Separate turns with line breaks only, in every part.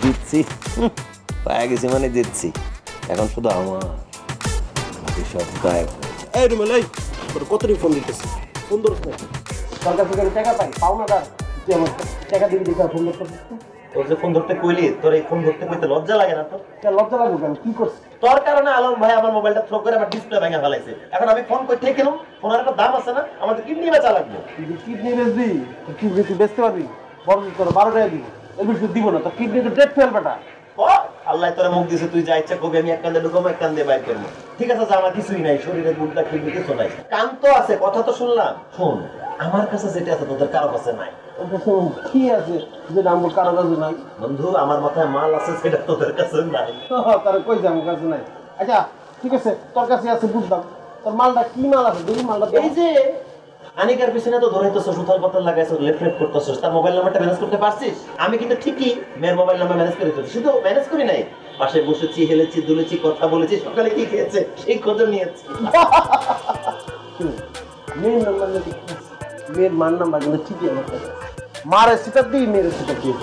জিতছি, পায়ে গেছি মানে জিতছি। এখন শুধু আমার সব গায়েব।
এই রুমেল, এই তোর কতদিন ফোন দিতেছি, ফোন ধরছ না? সরকার থেকে টাকা পাই, পাও না দা, তুই আমার টাকা দিবি দিতে ফোন ধরতেছিস?
তোর যে ফোন ধরতে কইলি, তোর এই ফোন ধরতে কইতে লজ্জা লাগে না? তোর
লজ্জা লাগবে কেন? কি করছিস?
তোর কারণে আলম ভাই আমার মোবাইলটা থ্রো করে আমার ডিসপ্লে ভেঙে ফেলাইছে। এখন আমি ফোন কই থেকে কেন? ফোনের একটা দাম আছে না? আমাদের কিডনি বেচা লাগবে।
কিডনি বেচবি? কিডনি তুই বেচতে পারবি? বড় তোর 12 টাকা দিব, এর বেশি দিব না। তোর কিডনি তো ডেট ফেল বেটা।
আল্লাহ তোরা মুখ দিছে, তুই যা ইচ্ছা করবি, আমি এক কান্দে ঢুকাবো, এক কান্দে বাইর করবো। ঠিক আছে, আমার কিছুই নাই, শরীরে দুধটা কিডনি কিছু নাই, কান তো আছে, কথা তো শুনলাম। শোন, আমার কাছে যেটা আছে তোদের কারো কাছে নাই।
কি আছে যেটা আমার কারো কাছে নাই?
বন্ধু, আমার মাথায় মাল আছে, সেটা তোদের কাছে নাই।
তার কই যে আমার কাছে নাই? আচ্ছা ঠিক আছে, তোর কাছে আছে বুঝলাম, তোর মালটা কি মাল আছে? দেখি মালটা।
এই যে আনিকার পিছনে তো ধরাইতেছো, সুতার বোতল লাগাইছো, লেফট লেফট করতেছো, তার মোবাইল নাম্বারটা ম্যানেজ করতে পারছিস? আমি কিন্তু ঠিকই মেয়ের মোবাইল নাম্বার ম্যানেজ করে দিতেছি, শুধু ম্যানেজ করি নাই, পাশে বসেছি, হেলেছি, দুলেছি, কথা বলেছি, সকালে কি খেয়েছে সেই খোঁজও নিয়েছি।
মেয়ের নাম্বার নাকি? মেয়ের মার নাম্বার কিন্তু ঠিকই আমার কাছে। মারে সিটার দিই, মেয়ের সিটার দিই।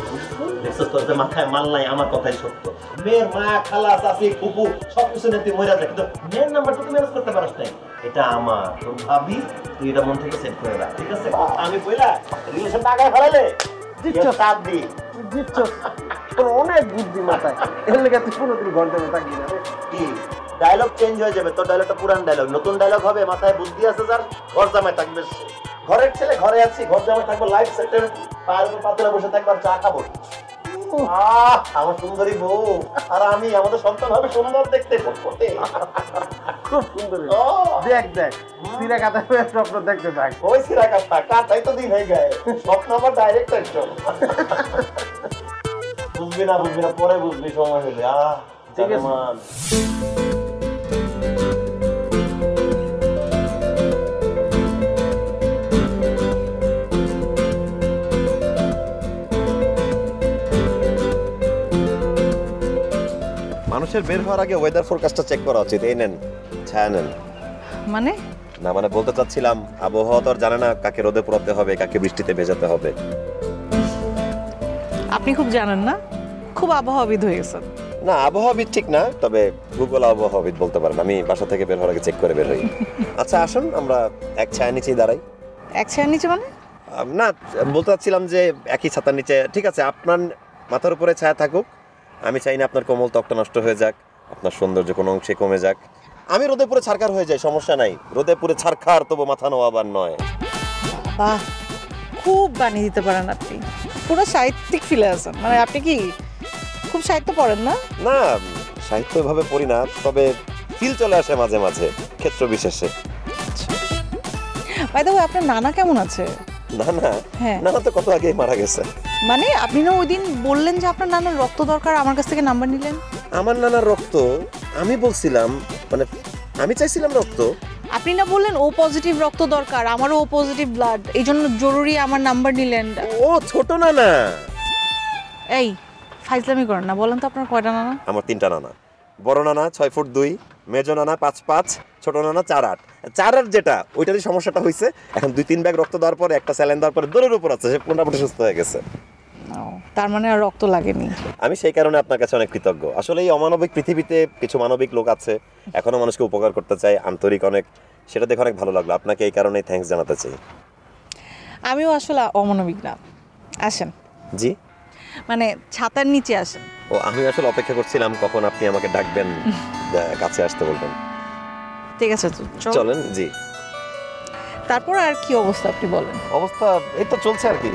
দেখছিস তোর যে মাথায় মাল নাই, আমার কথাই সত্য। মেয়ের মা, খালা, চাচি, ফুপু সবকিছু নিয়ে তুই মরে যায়, কিন্তু মেয়ের নাম্বারটা তুই ম্যানেজ করতে পারিস নাই। এটা আমার, তোর ভাবি, তুই এটা মন থেকে সেট করে রাখ, ঠিক আছে? আমি কইলা রিলেশন টাকায় ফেলাইলে
দিচ্ছ
সাথ দি,
দিচ্ছ। তোর অনেক বুদ্ধি মাথায়, এর লেগে তুই কোনোদিন ঘন্টা থাকবি না।
কি ডায়লগ চেঞ্জ হয়ে যাবে? তোর ডায়লগটা পুরান ডায়লগ, নতুন ডায়লগ হবে। মাথায় বুদ্ধি আছে যার, ঘর জামাই থাকবে সে। ঘরের ছেলে ঘরে আছি, ঘর জামাই থাকবো, লাইফ সেটেল, পায়ের উপর পাতলা বসে থাকবো, চা খাবো। আমার সুন্দরী বউ আর আমি, আমাদের সন্তান হবে সুন্দর দেখতে,
খুব সুন্দর। দেখ দেখ, সিরা কাটা স্বপ্ন দেখতে থাক।
ওই সিরা কাটা কাটাই তো দিন হয়ে গায়ে, স্বপ্ন আমার ডাইরেক্ট একদম। বুঝবি না, বুঝবি না, পরে বুঝবি সময় হলে। ঠিক আছে। মানুষের বের হওয়ার আগে ওয়েদার ফোরকাস্টটা চেক করা উচিত। এই নেন, ছায়া নেন।
মানে?
না মানে বলতে চাচ্ছিলাম, আবহাওয়া তো আর জানে না কাকে রোদে পোড়াতে হবে, কাকে বৃষ্টিতে ভেজাতে হবে।
আপনি খুব জানেন না, খুব আবহাওয়াবিদ হয়ে গেছেন।
না, আবহাওয়াবিদ ঠিক না, তবে ভূগোল আবহাওয়াবিদ বলতে পারেন। আমি বাসা থেকে বের হওয়ার আগে চেক করে বের হই। আচ্ছা আসুন, আমরা এক ছায়া নিচেই দাঁড়াই।
এক ছায়ার নিচে মানে?
না, বলতে চাচ্ছিলাম যে একই ছাতার নিচে। ঠিক আছে, আপনার মাথার উপরে ছায়া থাকুক। আমি চাই না আপনার কোমল ত্বকটা নষ্ট হয়ে যাক, আপনার সৌন্দর্য কোনো অংশে কমে যাক। আমি রোদে পুরে ছারখার হয়ে যাই, সমস্যা নাই। রোদে পুরে ছারখার, তবু মাথা নোয়াবার নয়।
বাহ, খুব বানিয়ে দিতে পারেন আপনি। পুরো সাহিত্যিক ফিলে আছেন। মানে আপনি কি খুব সাহিত্য পড়েন না?
না, সাহিত্য এভাবে পড়ি না, তবে ফিল চলে আসে মাঝে মাঝে, ক্ষেত্র বিশেষে।
বাই দ্য ওয়ে, আপনার নানা কেমন আছে?
নানা?
হ্যাঁ।
নানা তো কত আগেই মারা গেছে।
মানে আপনি না ওই দিন বললেন যে আপনার নানার রক্ত দরকার, আমার কাছ থেকে নাম্বার নিলেন।
আমার নানার রক্ত? আমি বলছিলাম, মানে আমি চাইছিলাম রক্ত।
আপনি না বললেন ও পজিটিভ রক্ত দরকার, আমারও ও পজিটিভ ব্লাড, এই জন্য জরুরি আমার নাম্বার নিলেন।
ও ছোট নানা।
এই ফাইজলামি করেন না, বলেন তো আপনার কয়টা নানা?
আমার 3টা নানা। বড় নানা 6 ফুট 2, মেজো নানা 5'5", ছোট নানা 4'8". 4'8" যেটা, ওইটারই সমস্যাটা হয়েছে। এখন 2-3 ব্যাগ রক্ত দেওয়ার পরে, একটা স্যালাইন দেওয়ার পরে দৌড়ের উপর আছে, সে মোটামুটি সুস্থ হয়ে গেছে।
তার মানে আর রক্ত লাগেনি।
আমি সেই কারণে আপনার কাছে অনেক কৃতজ্ঞ। আসলে এই অমানবিক পৃথিবীতে কিছু মানবিক লোক আছে, এখনো মানুষকে উপকার করতে চায়, আন্তরিক অনেক। সেটা দেখে অনেক ভালো লাগলো। আপনাকে এই কারণেই থ্যাঙ্কস জানাতে চাই।
আমিও আসলে অমানবিক না। আসেন।
জি?
মানে ছাতার নিচে আসেন।
ও, আমি আসলে অপেক্ষা করছিলাম কখন আপনি আমাকে ডাকবেন, কাছে আসতে বলবেন।
ঠিক আছে,
চলেন। জি।
তারপর আর কি অবস্থা আপনি বলেন?
অবস্থা এই তো চলছে আর কি।